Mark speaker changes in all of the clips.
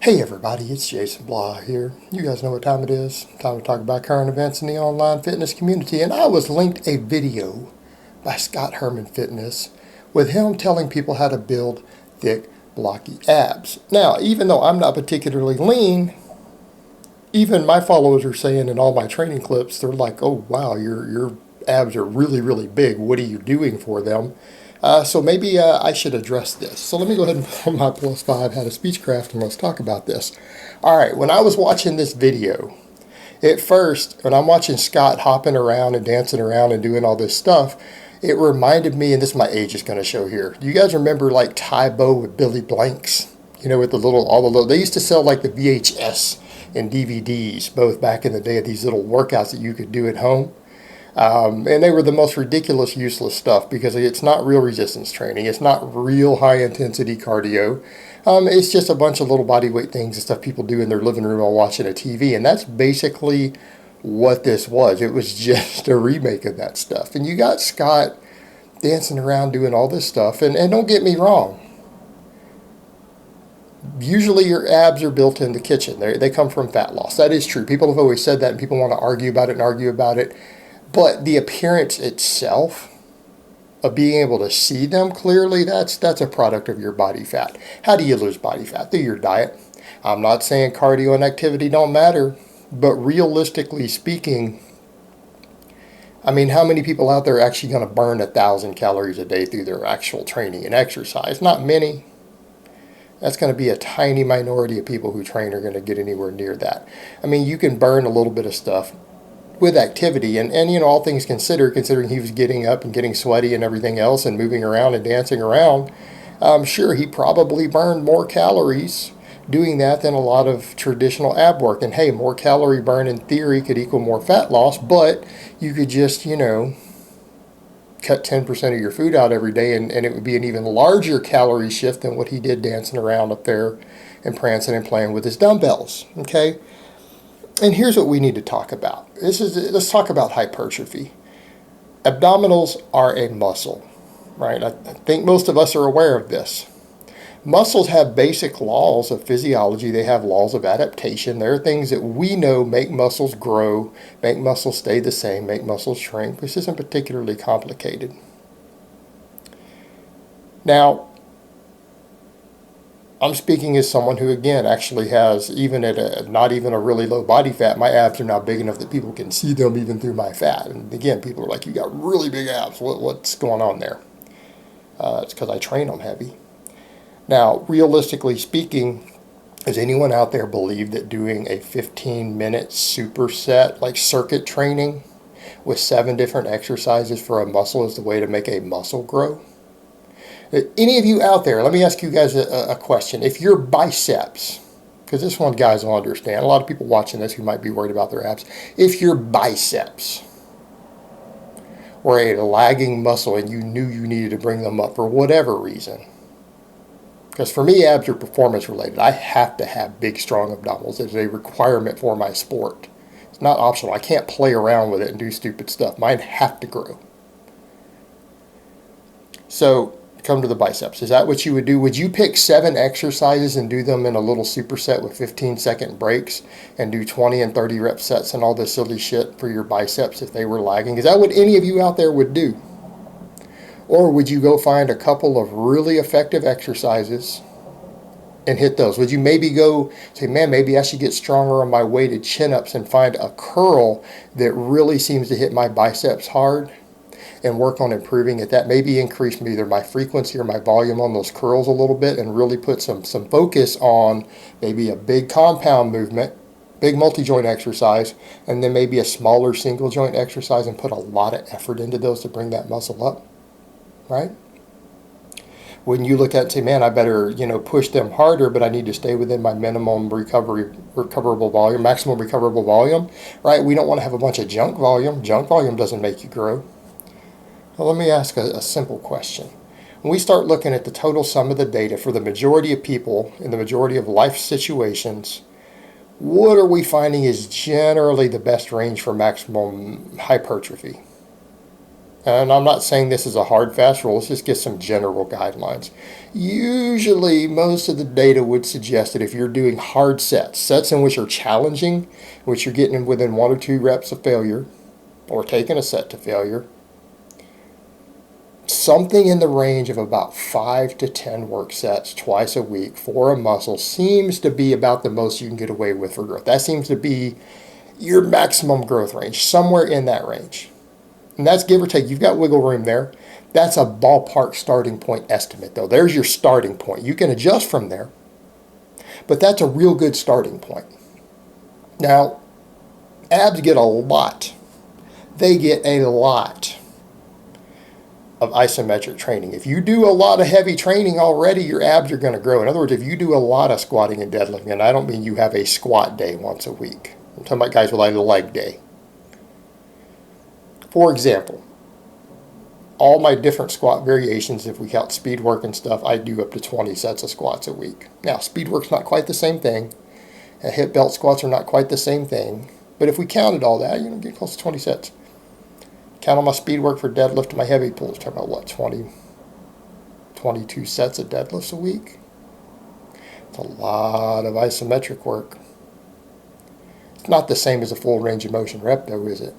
Speaker 1: Hey everybody, it's Jason Blah here. You guys know what time it is. Time to talk about current events in the online fitness community. And I was linked a video by ScottHermanFitness with him telling people how to build thick, blocky abs. Now, even though I'm not particularly lean, even my followers are saying in all my training clips, they're like, oh wow, your abs are really, really big. What are you doing for them? So maybe I should address this. So let me go ahead and put on my +5 How to Speechcraft and let's talk about this. All right, when I was watching this video, at first, when I'm watching Scott hopping around and dancing around and doing all this stuff, it reminded me, and this my age is going to show here. Do you guys remember like Tybo with Billy Blanks? You know, with the little, they used to sell like the VHS and DVDs, both back in the day of these little workouts that you could do at home. And they were the most ridiculous, useless stuff because it's not real resistance training. It's not real high-intensity cardio. It's just a bunch of little body weight things and stuff people do in their living room while watching a TV. And that's basically what this was. It was just a remake of that stuff. And you got Scott dancing around doing all this stuff. And don't get me wrong. Usually your abs are built in the kitchen. They come from fat loss. That is true. People have always said that, and people want to argue about it and argue about it. But the appearance itself of being able to see them clearly, that's a product of your body fat. How do you lose body fat? Through your diet. I'm not saying cardio and activity don't matter, but realistically speaking, I mean, how many people out there are actually going to burn 1,000 calories a day through their actual training and exercise? Not many. That's going to be a tiny minority of people who train are going to get anywhere near that. I mean, you can burn a little bit of stuff with activity, and you know, all things considered, considering he was getting up and getting sweaty and everything else and moving around and dancing around, I'm sure he probably burned more calories doing that than a lot of traditional ab work. And hey, more calorie burn in theory could equal more fat loss, but you could just, you know, cut 10% of your food out every day and it would be an even larger calorie shift than what he did dancing around up there and prancing and playing with his dumbbells. Okay. And here's what we need to talk about. Let's talk about hypertrophy. Abdominals are a muscle, right? I think most of us are aware of this. Muscles have basic laws of physiology. They have laws of adaptation. There are things that we know make muscles grow, make muscles stay the same, make muscles shrink. This isn't particularly complicated. Now, I'm speaking as someone who, again, actually has, even at not even a really low body fat, my abs are now big enough that people can see them even through my fat. And again, people are like, you got really big abs. What's going on there? It's because I train them heavy. Now, realistically speaking, does anyone out there believe that doing a 15-minute superset, like circuit training, with 7 different exercises for a muscle is the way to make a muscle grow? Any of you out there, let me ask you guys a question. If your biceps, because this one guys will understand, a lot of people watching this who might be worried about their abs, if your biceps were a lagging muscle and you knew you needed to bring them up for whatever reason, because for me, abs are performance related. I have to have big, strong abdominals. It's a requirement for my sport. It's not optional. I can't play around with it and do stupid stuff. Mine have to grow. So, come to the biceps. Is that what you would do? Would you pick 7 exercises and do them in a little superset with 15-second breaks and do 20 and 30 rep sets and all this silly shit for your biceps if they were lagging? Is that what any of you out there would do? Or would you go find a couple of really effective exercises and hit those? Would you maybe go say, man, maybe I should get stronger on my weighted chin-ups and find a curl that really seems to hit my biceps hard and work on improving it? That maybe increase either my frequency or my volume on those curls a little bit and really put some focus on maybe a big compound movement, big multi-joint exercise, and then maybe a smaller single joint exercise and put a lot of effort into those to bring that muscle up, right? When you look at it and say, man, I better, you know, push them harder, but I need to stay within my minimum recoverable volume, maximum recoverable volume, right? We don't want to have a bunch of junk volume. Junk volume doesn't make you grow. Well, let me ask a simple question. When we start looking at the total sum of the data for the majority of people in the majority of life situations, what are we finding is generally the best range for maximum hypertrophy? And I'm not saying this is a hard, fast rule. Let's just get some general guidelines. Usually, most of the data would suggest that if you're doing hard sets, sets in which are challenging, which you're getting within 1 or 2 reps of failure, or taking a set to failure, something in the range of about 5 to 10 work sets twice a week for a muscle seems to be about the most you can get away with for growth. That seems to be your maximum growth range, somewhere in that range. And that's give or take. You've got wiggle room there. That's a ballpark starting point estimate, though. There's your starting point. You can adjust from there, but that's a real good starting point. Now, abs get a lot. They get a lot of isometric training. If you do a lot of heavy training already, your abs are going to grow. In other words, if you do a lot of squatting and deadlifting, and I don't mean you have a squat day once a week. I'm talking about guys with like a leg day. For example, all my different squat variations, if we count speed work and stuff, I do up to 20 sets of squats a week. Now, speed work's not quite the same thing. Hip belt squats are not quite the same thing. But if we counted all that, get close to 20 sets. Count on my speed work for deadlift and my heavy pulls. Talking about what, 22 sets of deadlifts a week? It's a lot of isometric work. It's not the same as a full range of motion rep, though, is it?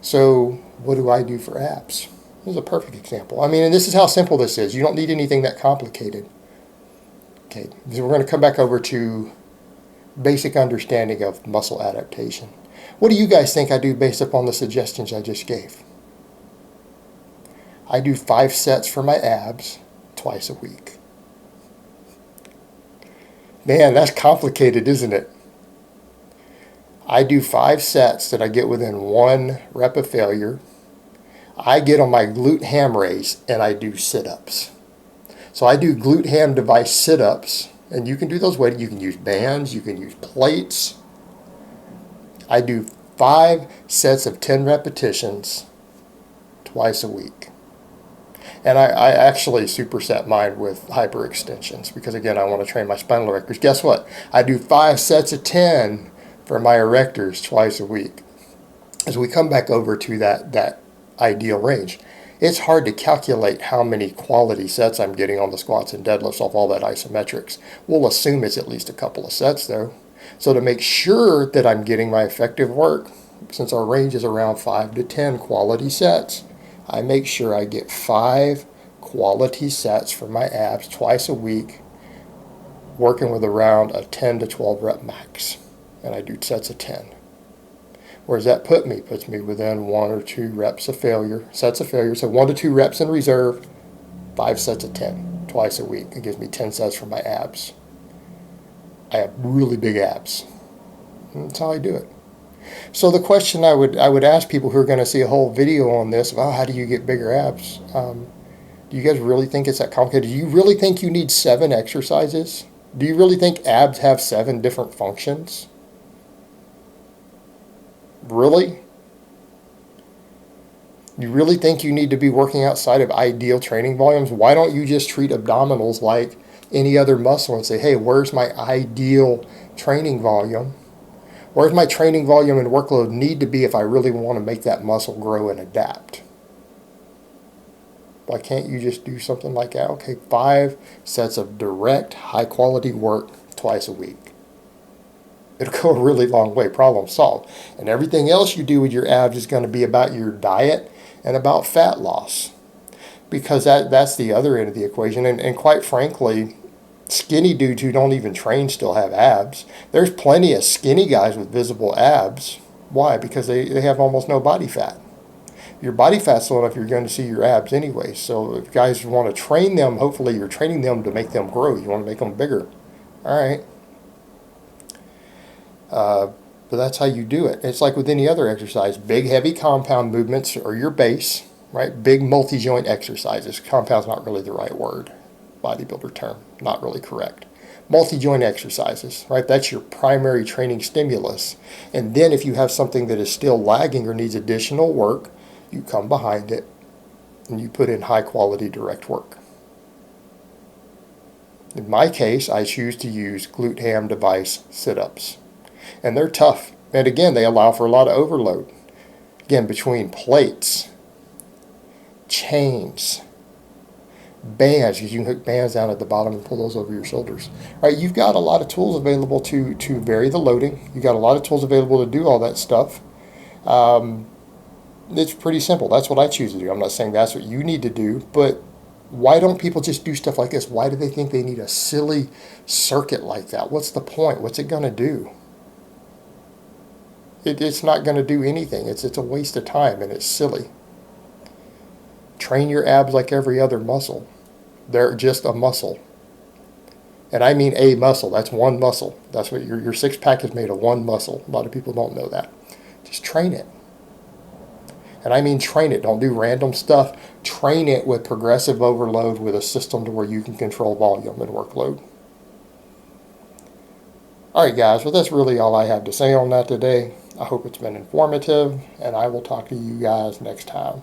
Speaker 1: So what do I do for abs? This is a perfect example. I mean, and this is how simple this is. You don't need anything that complicated. Okay, so we're going to come back over to basic understanding of muscle adaptation. What do you guys think I do based upon the suggestions I just gave? I do 5 sets for my abs twice a week. Man, that's complicated, isn't it? I do 5 sets that I get within 1 rep of failure. I get on my glute ham raise and I do sit-ups. So I do glute ham device sit-ups, and you can do those weighted. You can use bands, you can use plates. I do 5 sets of 10 repetitions twice a week. And I actually superset mine with hyperextensions because, again, I want to train my spinal erectors. Guess what? I do 5 sets of 10 for my erectors twice a week. As we come back over to that ideal range, it's hard to calculate how many quality sets I'm getting on the squats and deadlifts off all that isometrics. We'll assume it's at least a couple of sets, though. So to make sure that I'm getting my effective work, since our range is around 5 to 10 quality sets, I make sure I get 5 quality sets for my abs twice a week, working with around a 10 to 12 rep max. And I do sets of 10. Where does that put me? Puts me within 1 or 2 reps of failure, sets of failure. So 1 to 2 reps in reserve, 5 sets of 10 twice a week. It gives me 10 sets for my abs. I have really big abs. And that's how I do it. So the question I would ask people who are going to see a whole video on this about how do you get bigger abs? Do you guys really think it's that complicated? Do you really think you need 7 exercises? Do you really think abs have 7 different functions? Really? You really think you need to be working outside of ideal training volumes? Why don't you just treat abdominals like any other muscle and say, hey, where's my ideal training volume? Where's my training volume and workload need to be if I really want to make that muscle grow and adapt? Why can't you just do something like that? Okay, 5 sets of direct, high-quality work twice a week. It'll go a really long way. Problem solved. And everything else you do with your abs is going to be about your diet and about fat loss. Because that's the other end of the equation. And quite frankly, skinny dudes who don't even train still have abs. There's plenty of skinny guys with visible abs. Why? Because they have almost no body fat. Your body fat's low enough, you're going to see your abs anyway. So if guys want to train them, hopefully you're training them to make them grow. You want to make them bigger. All right. But that's how you do it. It's like with any other exercise. Big, heavy compound movements are your base, right? Big multi-joint exercises. Compound's not really the right word. Bodybuilder term. Not really correct. Multi-joint exercises, right? That's your primary training stimulus. And then if you have something that is still lagging or needs additional work, you come behind it and you put in high-quality direct work. In my case, I choose to use glute ham device sit-ups. And they're tough. And again, they allow for a lot of overload. Again, between plates, chains, bands. You can hook bands down at the bottom and pull those over your shoulders. Right? You've got a lot of tools available to vary the loading. You've got a lot of tools available to do all that stuff. It's pretty simple. That's what I choose to do. I'm not saying that's what you need to do, but why don't people just do stuff like this? Why do they think they need a silly circuit like that? What's the point? What's it going to do? It's not going to do anything. It's a waste of time, and it's silly. Train your abs like every other muscle. They're just a muscle. And I mean a muscle. That's one muscle. That's what your six pack is made of, one muscle. A lot of people don't know that. Just train it. And I mean train it. Don't do random stuff. Train it with progressive overload with a system to where you can control volume and workload. All right, guys. Well, that's really all I have to say on that today. I hope it's been informative, and I will talk to you guys next time.